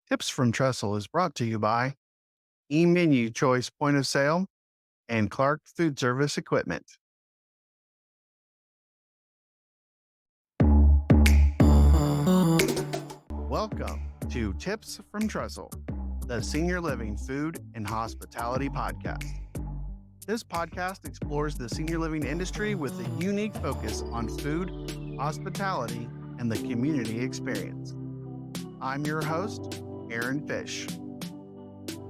Tips from Trestle is brought to you by eMenuChoice Point of Sale and Clark Food Service Equipment. Welcome to Tips from Trestle, the Senior Living Food and Hospitality Podcast. This podcast explores the senior living industry with a unique focus on food, hospitality, and the community experience. I'm your host, Aaron Fish.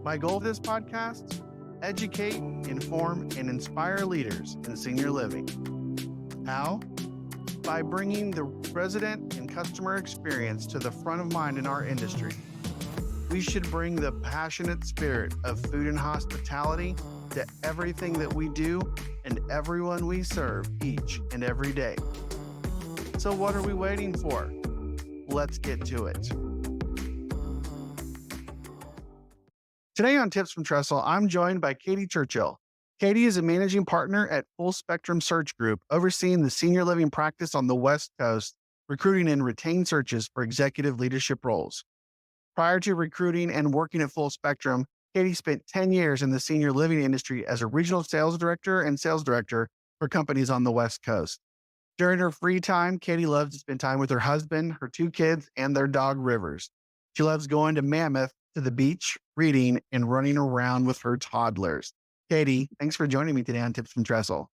My goal of this podcast: educate, inform, and inspire leaders in senior living. How? By bringing the resident and customer experience to the front of mind in our industry. We should bring the passionate spirit of food and hospitality to everything that we do and everyone we serve each and every day. So what are we waiting for? Let's get to it. Today on Tips from Trestle, I'm joined by Katie Churchill. Katie is a managing partner at Full Spectrum Search Group, overseeing the senior living practice on the West Coast, recruiting and retained searches for executive leadership roles. Prior to recruiting and working at Full Spectrum, Katie spent 10 years in the senior living industry as a regional sales director and sales director for companies on the West Coast. During her free time, Katie loves to spend time with her husband, her 2 kids, and their dog, Rivers. She loves going to Mammoth, to the beach, reading, and running around with her toddlers. Katie, thanks for joining me today on Tips from Trestle.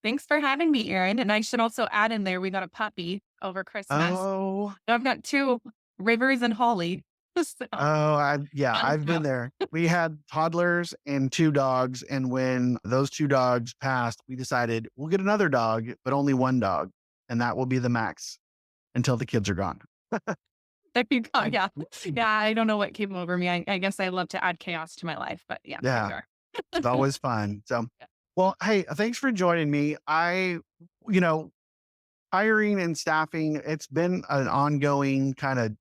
Thanks for having me, Aaron. And I should also add in there, we got a puppy over Christmas. Oh, I've got 2, Rivers and Holly. So, I've yeah. been there. We had toddlers and 2 dogs, and when those 2 dogs passed, we decided we'll get another dog, but only 1 dog, and that will be the max until the kids are gone. There you go. Yeah. Yeah. I don't know what came over me. I guess I love to add chaos to my life, but yeah, here we Yeah, are. it's always fun. So, well, hey, thanks for joining me. You know, hiring and staffing, it's been an ongoing kind of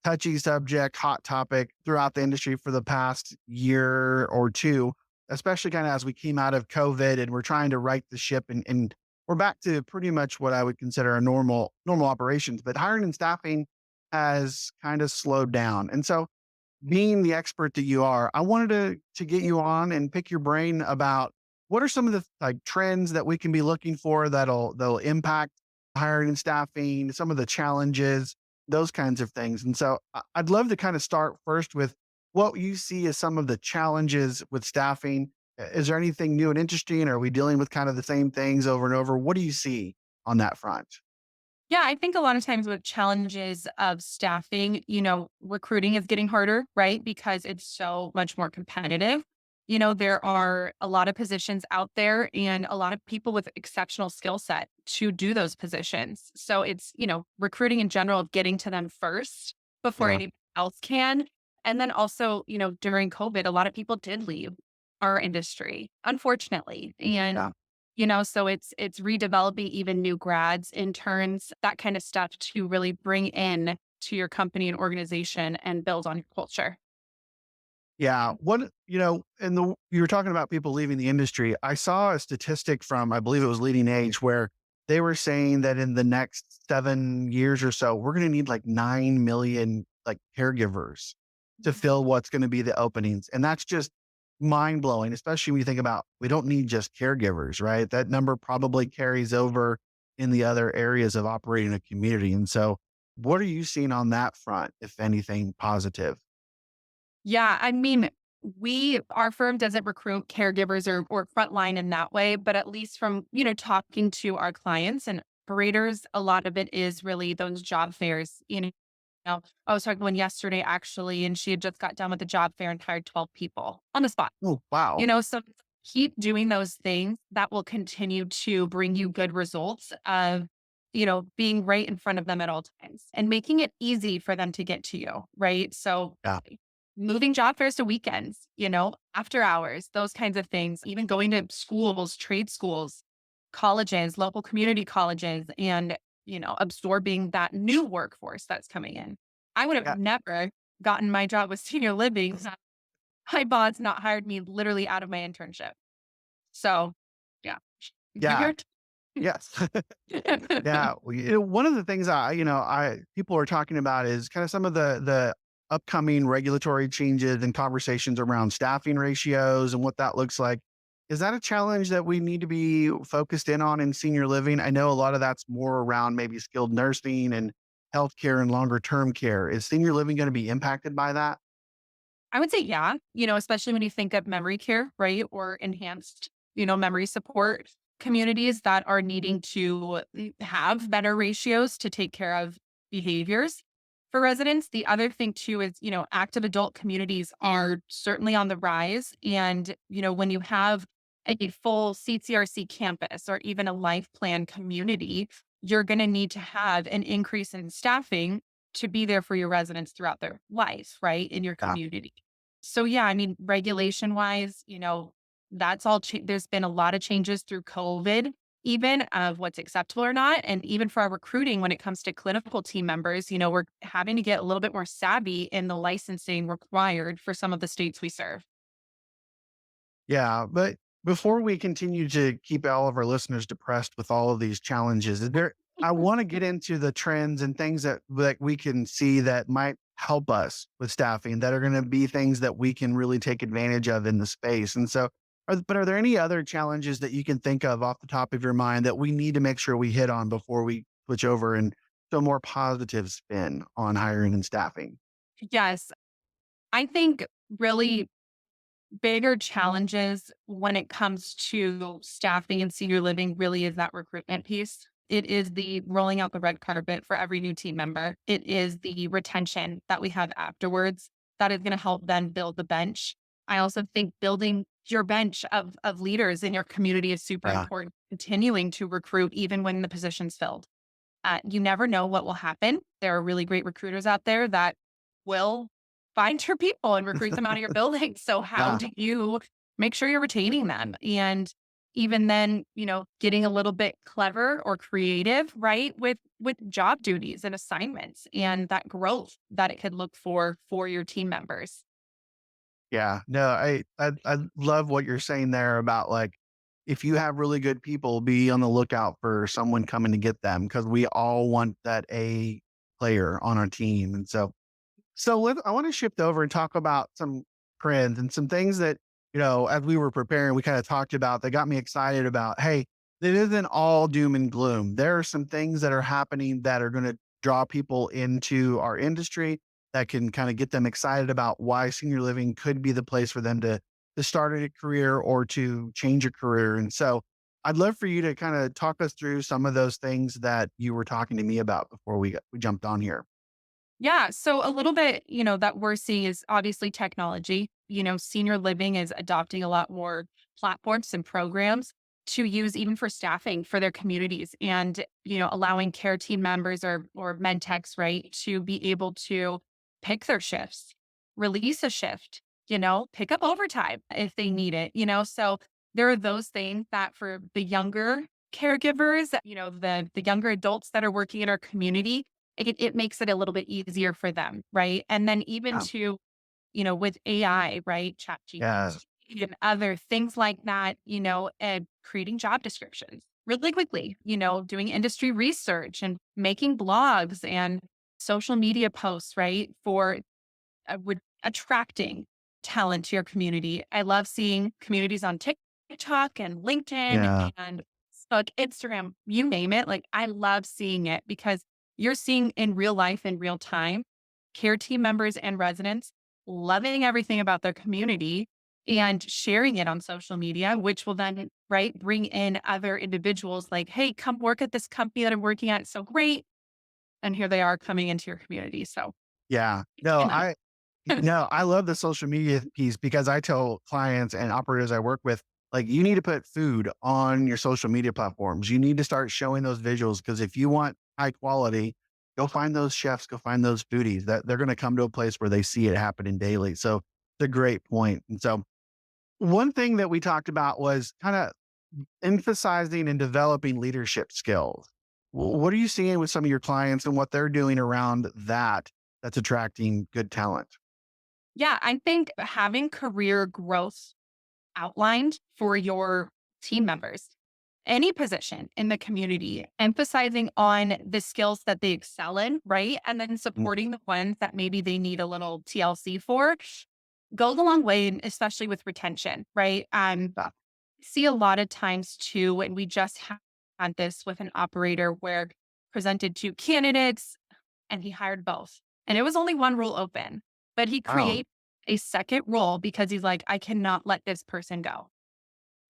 touchy subject, hot topic throughout the industry for the past year or 2, especially kind of as we came out of COVID and we're trying to right the ship and we're back to pretty much what I would consider a normal operations. But hiring and staffing has kind of slowed down. And so being the expert that you are, I wanted to get you on and pick your brain about what are some of the like trends that we can be looking for that'll impact hiring and staffing, some of the challenges, those kinds of things. And so I'd love to kind of start first with what you see as some of the challenges with staffing. Is there anything new and interesting? Are we dealing with kind of the same things over and over? What do you see on that front? Yeah. I think a lot of times with challenges of staffing, recruiting is getting harder, right? Because it's so much more competitive. There are a lot of positions out there and a lot of people with exceptional skill set to do those positions. So it's, recruiting in general, getting to them first before Yeah. anybody else can. And then also, during COVID, a lot of people did leave our industry, unfortunately. And Yeah. so it's redeveloping even new grads, interns, that kind of stuff to really bring in to your company and organization and build on your culture. Yeah. You were talking about people leaving the industry. I saw a statistic from, I believe it was Leading Age, where they were saying that in the next 7 years or so, we're going to need like 9 million like caregivers to fill what's going to be the openings. And that's just mind blowing, especially when you think about we don't need just caregivers, right? That number probably carries over in the other areas of operating a community. And so what are you seeing on that front, if anything positive? Yeah, I mean, our firm doesn't recruit caregivers or frontline in that way, but at least from, talking to our clients and operators, a lot of it is really those job fairs. I was talking to one yesterday actually, and she had just got done with the job fair and hired 12 people on the spot. Oh, wow. So keep doing those things that will continue to bring you good results of, being right in front of them at all times and making it easy for them to get to you. Right. So Yeah. moving job fairs to weekends, after hours, those kinds of things, even going to schools, trade schools, colleges, local community colleges, and, absorbing that new workforce that's coming in. I would Yeah. have never gotten my job with senior living. My boss not hired me literally out of my internship. So yeah, you're Yeah. here. Yes. Yeah. One of the things I people are talking about is kind of some of the upcoming regulatory changes and conversations around staffing ratios and what that looks like. Is that a challenge that we need to be focused in on in senior living? I know a lot of that's more around maybe skilled nursing and healthcare and longer term care. Is senior living going to be impacted by that? I would say, yeah, especially when you think of memory care, right? Or enhanced, memory support communities that are needing to have better ratios to take care of behaviors for residents. The other thing too is, active adult communities are certainly on the rise. And, when you have a full CCRC campus or even a life plan community, you're going to need to have an increase in staffing to be there for your residents throughout their life, right? In your Yeah. community. So yeah, I mean, regulation wise, that's all. There's been a lot of changes through COVID, even of what's acceptable or not, and even for our recruiting when it comes to clinical team members. We're having to get a little bit more savvy in the licensing required for some of the states we serve. Yeah, but before we continue to keep all of our listeners depressed with all of these challenges, is there I want to get into the trends and things that we can see that might help us with staffing that are going to be things that we can really take advantage of in the space. And so are there any other challenges that you can think of off the top of your mind that we need to make sure we hit on before we switch over and to a more positive spin on hiring and staffing? Yes, I think really bigger challenges when it comes to staffing and senior living really is that recruitment piece. It is the rolling out the red carpet for every new team member. It is the retention that we have afterwards that is going to help then build the bench. I also think building your bench of leaders in your community is super Yeah. important. Continuing to recruit even when the position's filled. You never know what will happen. There are really great recruiters out there that will find your people and recruit them out of your building. So how Yeah. do you make sure you're retaining them? And even then, getting a little bit clever or creative, right? With job duties and assignments and that growth that it could look for your team members. Yeah, no, I love what you're saying there about, like, if you have really good people, be on the lookout for someone coming to get them because we all want that A player on our team, and I want to shift over and talk about some trends and some things that, as we were preparing, we kind of talked about that got me excited about, hey, it isn't all doom and gloom. There are some things that are happening that are going to draw people into our industry that can kind of get them excited about why senior living could be the place for them to start a career or to change a career. And so I'd love for you to kind of talk us through some of those things that you were talking to me about before we jumped on here. Yeah. So a little bit, that we're seeing is obviously technology. Senior living is adopting a lot more platforms and programs to use even for staffing for their communities and, allowing care team members or med techs, right, to be able to pick their shifts, release a shift, pick up overtime if they need it, So there are those things that for the younger caregivers, the younger adults that are working in our community, it makes it a little bit easier for them, right? And then even Yeah. to, with AI, right? Yeah. ChatGPT and other things like that, and creating job descriptions really quickly, doing industry research and making blogs and social media posts, right? For with attracting talent to your community. I love seeing communities on TikTok and LinkedIn Yeah. and Facebook, Instagram, you name it. Like I love seeing it because you're seeing in real life, in real time, care team members and residents loving everything about their community and sharing it on social media, which will then, right, bring in other individuals like, hey, come work at this company that I'm working at. It's so great. And here they are coming into your community. So, Yeah. you know, No, I love the social media piece because I tell clients and operators I work with, like, you need to put food on your social media platforms. You need to start showing those visuals because if you want high quality, go find those chefs, go find those foodies that they're going to come to a place where they see it happening daily. So it's a great point. And so one thing that we talked about was kind of emphasizing and developing leadership skills. What are you seeing with some of your clients and what they're doing around that that's attracting good talent? yeah, I think having career growth outlined for your team members any position in the community, emphasizing on the skills that they excel in, right? And then Mm. supporting the ones that maybe they need a little TLC for goes a long way, and especially with retention, right? See a lot of times too, and we just had this with an operator where presented two candidates and he hired both. And it was only one role open, but he Wow. created a second role because he's like, I cannot let this person go.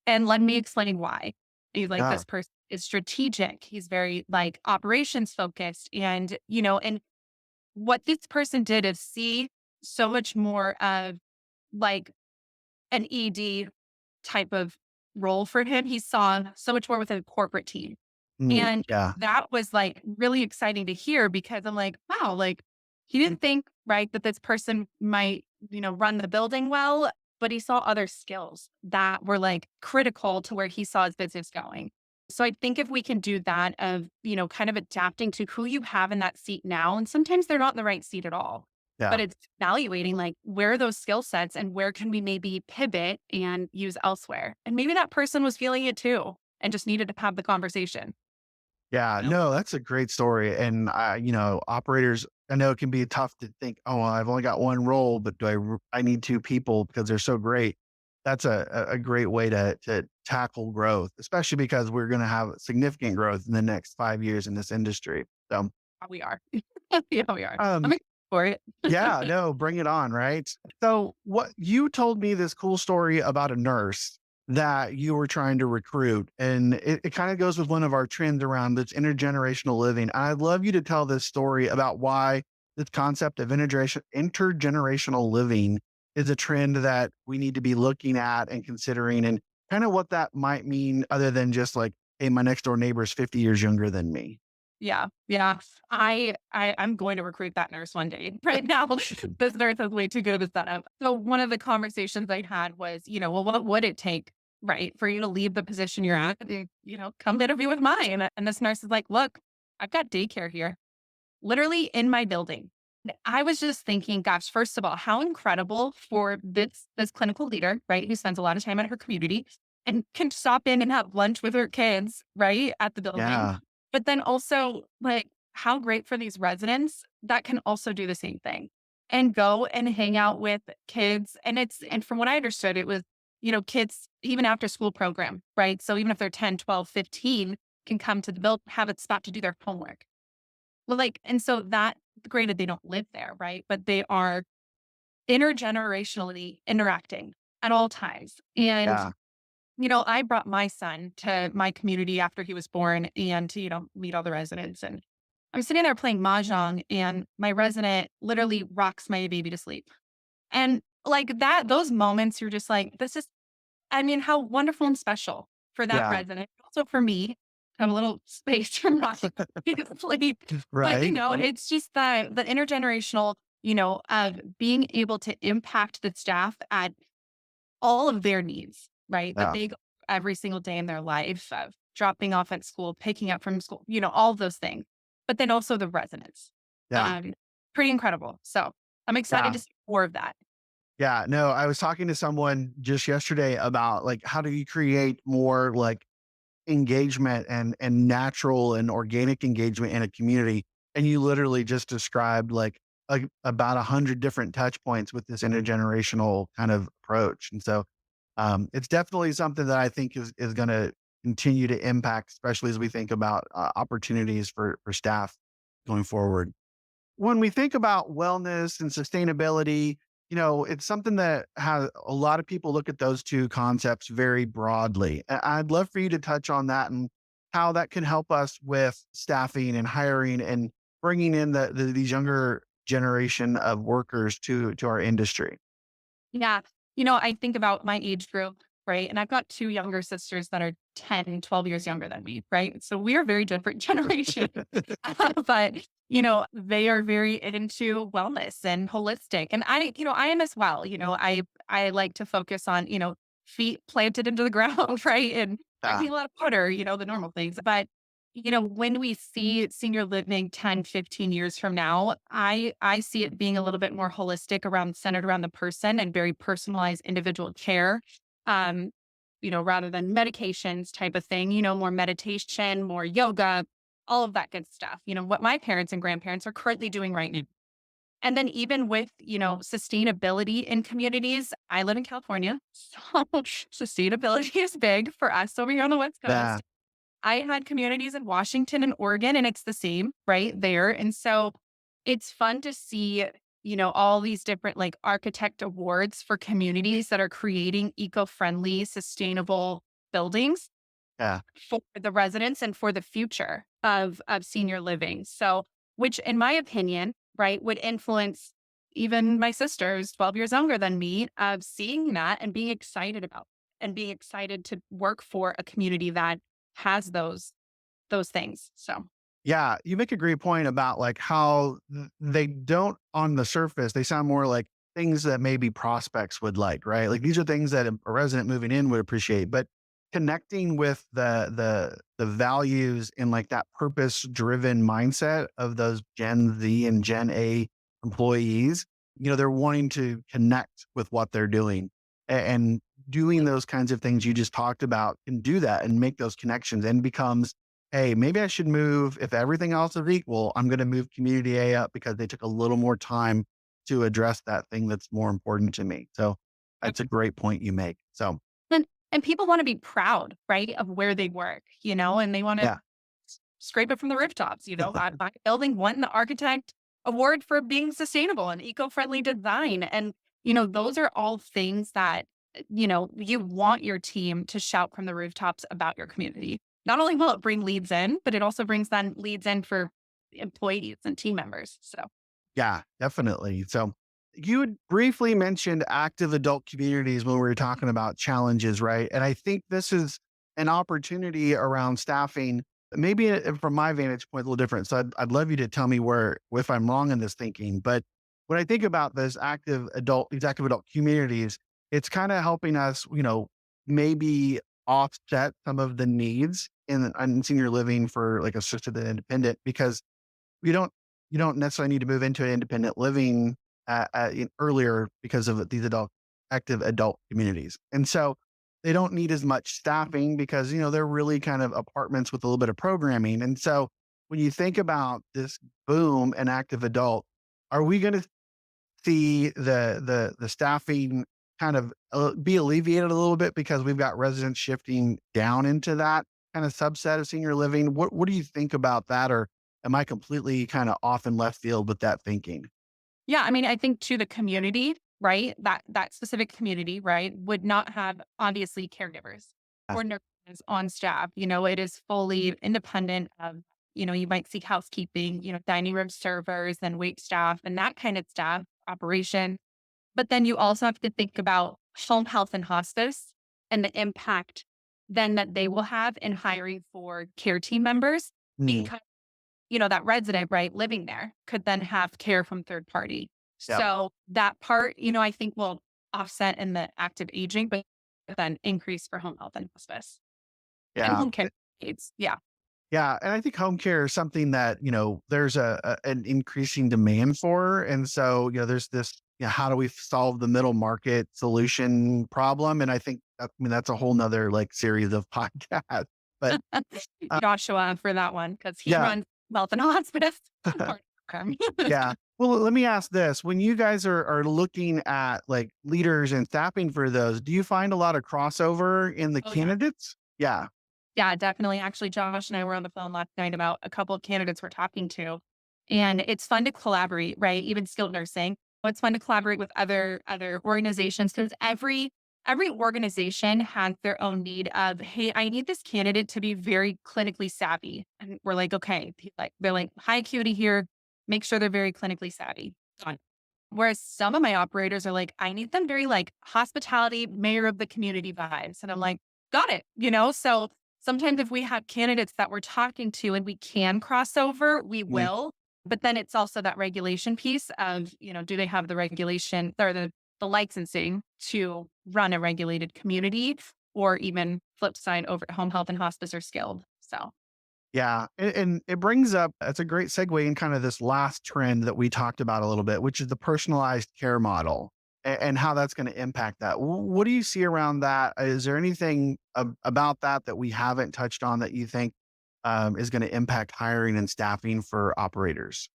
And let me explain why. He's like, Yeah. this person is strategic. He's very like operations focused. And what this person did is see so much more of like an ED type of role for him. He saw so much more with a corporate team. Mm. And Yeah. that was like really exciting to hear because I'm like, wow, like he didn't think, right, that this person might, run the building well, but he saw other skills that were like critical to where he saw his business going. So I think if we can do that of, kind of adapting to who you have in that seat now, and sometimes they're not in the right seat at all, Yeah. but it's evaluating like where are those skill sets and where can we maybe pivot and use elsewhere. And maybe that person was feeling it too and just needed to have the conversation. Yeah, You know? no, that's a great story. And operators, I know it can be tough to think, oh, well, I've only got one role, but I need two people because they're so great. That's a great way to tackle growth, especially because we're going to have significant growth in the next 5 years in this industry. So, We are. Yeah, we are. I'm um, excited for it. yeah, no, bring it on, right? So, what you told me this cool story about a nurse that you were trying to recruit, and it kind of goes with one of our trends around this intergenerational living. I'd love you to tell this story about why this concept of intergenerational living is a trend that we need to be looking at and considering, and kind of what that might mean, other than just like, hey, my next door neighbor is 50 years younger than me. Yeah, yeah. I'm going to recruit that nurse one day. Right now, this nurse is way too good of a setup. So one of the conversations I had was, well, what would it take, right, for you to leave the position you're at? Come interview with mine. And this nurse is like, look, I've got daycare here, literally in my building. And I was just thinking, gosh, first of all, how incredible for this clinical leader, right, who spends a lot of time in her community and can stop in and have lunch with her kids, right, at the building. Yeah, But then also, like, how great for these residents that can also do the same thing and go and hang out with kids. And from what I understood, it was, kids, even after school program, right? So even if they're 10, 12, 15, can come to the build, have a spot to do their homework. Well, like, and so that, granted, they don't live there, right? But they are intergenerationally interacting at all times. And, yeah, I brought my son to my community after he was born and to, meet all the residents. And I'm sitting there playing mahjong, and my resident literally rocks my baby to sleep. And like that, those moments, you're just like, this is, I mean, how wonderful and special for that yeah, resident. Also for me, to have a little space from rocking to sleep. But right. it's just the intergenerational, of being able to impact the staff at all of their needs, right? That Yeah, they go every single day in their life of dropping off at school, picking up from school, all of those things. But then also the residents. yeah, Um, Pretty incredible. So I'm excited yeah. to see more of that. Yeah, no, I was talking to someone just yesterday about like how do you create more like engagement and natural and organic engagement in a community. And you literally just described like about 100 different touch points with this intergenerational kind of approach. And so it's definitely something that I think is going to continue to impact, especially as we think about opportunities for staff going forward. When we think about wellness and sustainability, it's something that has a lot of people look at those two concepts very broadly. I'd love for you to touch on that and how that can help us with staffing and hiring and bringing in these younger generation of workers to our industry. Yeah. I think about my age group, right? And I've got two younger sisters that are 10 and 12 years younger than me, right? So we are very different generation. But, they are very into wellness and holistic. And I am as well. I like to focus on, feet planted into the ground, right? And Yeah, drinking a lot of water, the normal things. But when we see senior living 10, 15 years from now, I see it being a little bit more holistic, centered around the person and very personalized individual care. Um, rather than medications type of thing, more meditation, more yoga, all of that good stuff, what my parents and grandparents are currently doing right now. And then even with, sustainability in communities, I live in California. So sustainability is big for us over here on the West Yeah. Coast. I had communities in Washington and Oregon, and it's the same right there. And so it's fun to see, all these different like architect awards for communities that are creating eco-friendly, sustainable buildings Yeah. for the residents and for the future of senior living. So, which in my opinion, right, would influence even my sister who's 12 years younger than me of seeing that and being excited about and being excited to work for a community that has those things. So, Yeah, you make a great point about like how they don't on the surface, they sound more like things that maybe prospects would like, right? Like these are things that a resident moving in would appreciate, but connecting with the values and like that purpose driven mindset of those Gen Z and Gen A employees, they're wanting to connect with what they're doing and doing those kinds of things you just talked about can do that and make those connections and becomes, hey, maybe I should move. If everything else is equal, I'm going to move community A up because they took a little more time to address that thing that's more important to me. So that's a great point you make. So and people want to be proud, right, of where they work, and they want to yeah, scrape it from the rooftops. My building won the architect award for being sustainable and eco-friendly design. And, those are all things that, you want your team to shout from the rooftops about your community. Not only will it bring leads in, but it also brings then leads in for employees and team members. So yeah, definitely. So you had briefly mentioned active adult communities when we were talking about challenges, right? And I think this is an opportunity around staffing, maybe from my vantage point, a little different. So I'd love you to tell me where, if I'm wrong in this thinking. But when I think about this these active adult communities, it's kind of helping us, maybe offset some of the needs in senior living for like assisted and independent because you don't you don't necessarily need to move into an independent living earlier because of these active adult communities. And so they don't need as much staffing because, they're really kind of apartments with a little bit of programming. And so when you think about this boom in active adult, are we going to see the staffing kind of be alleviated a little bit because we've got residents shifting down into that kind of subset of senior living? What do you think about that? Or am I completely kind of off in left field with that thinking? yeah, I mean, I think to the community, right? That specific community, right, would not have obviously caregivers Yeah. or nurses on staff. It is fully independent of, you might see housekeeping, dining room servers and wait staff and that kind of staff operation. But then you also have to think about home health and hospice and the impact then that they will have in hiring for care team members Mm, because that resident, right, living there could then have care from third party. yep. So that part, I think will offset in the active aging, but then increase for home health and hospice and Yeah. home care aides. Yeah. Yeah, and I think home care is something that, there's an increasing demand for, and so, there's this, how do we solve the middle market solution problem? And I think, that's a whole nother like series of podcasts. But uh, Joshua for that one because he yeah, runs health and hospice part of yeah. Well, let me ask this: when you guys are looking at like leaders and staffing for those, do you find a lot of crossover in the Oh, yeah. candidates? Yeah. Yeah, definitely. Actually, Josh and I were on the phone last night about a couple of candidates we're talking to, and it's fun to collaborate, right? Even skilled nursing. It's fun to collaborate with other organizations because every organization has their own need of, hey, I need this candidate to be very clinically savvy. And we're like, okay, they're like high acuity here, make sure they're very clinically savvy. Done. Whereas some of my operators are like, I need them very like hospitality, mayor of the community vibes. And I'm like, got it. So sometimes if we have candidates that we're talking to and we can cross over, we Mm, will. But then it's also that regulation piece of, do they have the regulation or the licensing to run a regulated community or even flip side over to home health and hospice or skilled. So yeah, and it brings up it's a great segue in kind of this last trend that we talked about a little bit, which is the personalized care model. and how that's going to impact that. What do you see around that? Is there anything about that we haven't touched on that you think is going to impact hiring and staffing for operators?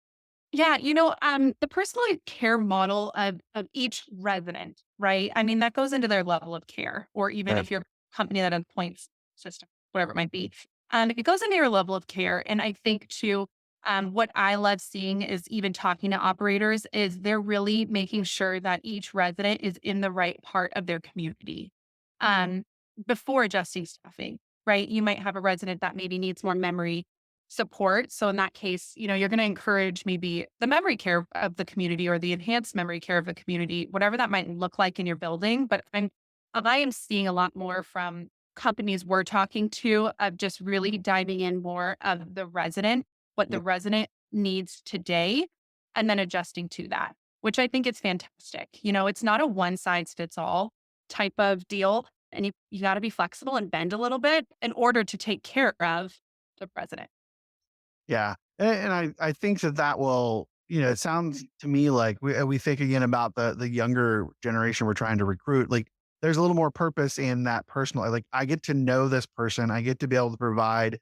Yeah, the personalized care model of each resident, right? I mean, that goes into their level of care, or even Okay. if you're a company that has points system, whatever it might be. It goes into your level of care. And I think too, what I love seeing is even talking to operators is they're really making sure that each resident is in the right part of their community um, before adjusting staffing, right? You might have a resident that maybe needs more memory support. So in that case, you're going to encourage maybe the memory care of the community or the enhanced memory care of the community, whatever that might look like in your building. But I am seeing a lot more from companies we're talking to of just really diving in more of the resident, what the Yeah. resident needs today, and then adjusting to that, which I think is fantastic. It's not a one size fits all type of deal. And you got to be flexible and bend a little bit in order to take care of the resident. Yeah, and I think that will, it sounds to me like we think again about the younger generation we're trying to recruit. Like, there's a little more purpose in that personal. Like, I get to know this person. I get to be able to provide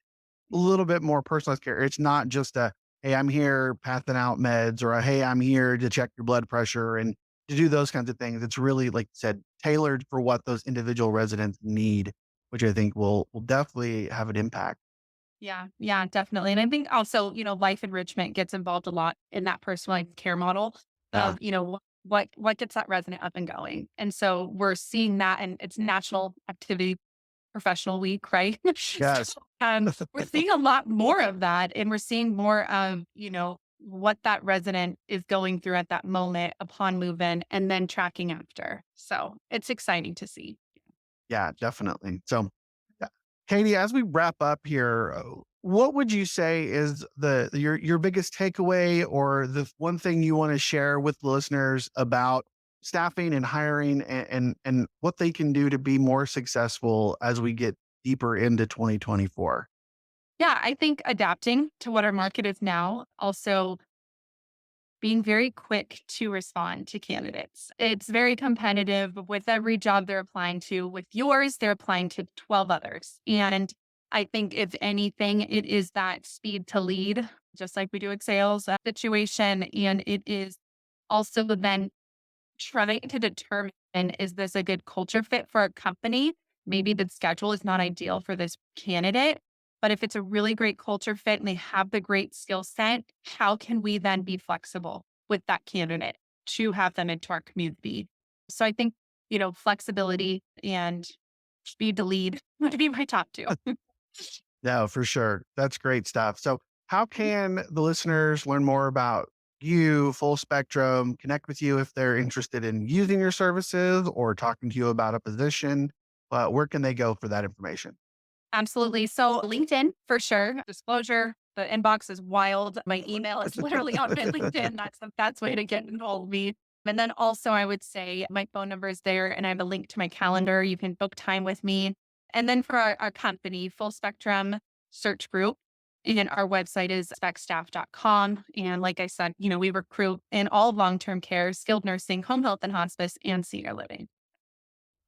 a little bit more personalized care. It's not just a, hey, I'm here passing out meds, or a, hey, I'm here to check your blood pressure and to do those kinds of things. It's really, like you said, tailored for what those individual residents need, which I think will definitely have an impact. Yeah, yeah, definitely. And I think also, life enrichment gets involved a lot in that personalized care model Yeah. of, what gets that resident up and going. And so we're seeing that, and it's National Activity Professional Week, right? Yes. So we're seeing a lot more of that, and we're seeing more of, what that resident is going through at that moment upon move in and then tracking after. So it's exciting to see. Yeah, definitely. So, yeah. Katie, as we wrap up here, what would you say is your biggest takeaway, or the one thing you want to share with listeners about staffing and hiring, and what they can do to be more successful as we get deeper into 2024? Yeah, I think adapting to what our market is now, also being very quick to respond to candidates. It's very competitive with every job they're applying to. With yours, they're applying to 12 others. And I think if anything, it is that speed to lead, just like we do at sales situation. And it is also then trying to determine, is this a good culture fit for a company? Maybe the schedule is not ideal for this candidate, but if it's a really great culture fit and they have the great skill set, how can we then be flexible with that candidate to have them into our community? So I think, flexibility and speed to lead would be my top two. No, for sure. That's great stuff. So, how can the listeners learn more about you, Full Spectrum, connect with you if they're interested in using your services or talking to you about a position? Where can they go for that information? Absolutely. So LinkedIn for sure. Disclosure. The inbox is wild. My email is literally on my LinkedIn. That's the best way to get involved with me. And then also I would say my phone number is there and I have a link to my calendar. You can book time with me. And then for our company, Full Spectrum Search Group, and our website is specstaff.com. And like I said, we recruit in all long-term care, skilled nursing, home health and hospice, and senior living.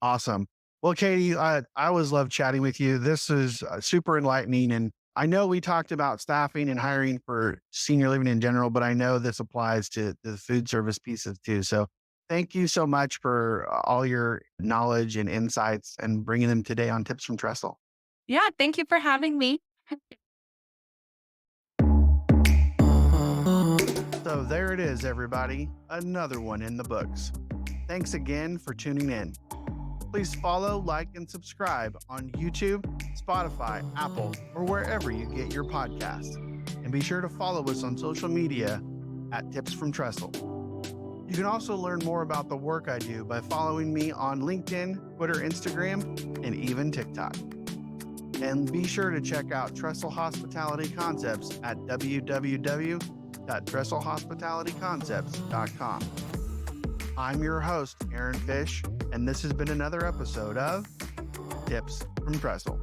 Awesome. Well, Katie, I always love chatting with you. This is super enlightening. And I know we talked about staffing and hiring for senior living in general, but I know this applies to the food service pieces too. So thank you so much for all your knowledge and insights and bringing them today on Tips from Trestle. Yeah. Thank you for having me. So there it is, everybody. Another one in the books. Thanks again for tuning in. Please follow, like, and subscribe on YouTube, Spotify, Apple, or wherever you get your podcasts. And be sure to follow us on social media at Tips from Trestle. You can also learn more about the work I do by following me on LinkedIn, Twitter, Instagram, and even TikTok. And be sure to check out Trestle Hospitality Concepts at www.trestlehospitalityconcepts.com. I'm your host, Aaron Fish, and this has been another episode of Tips from Trestle.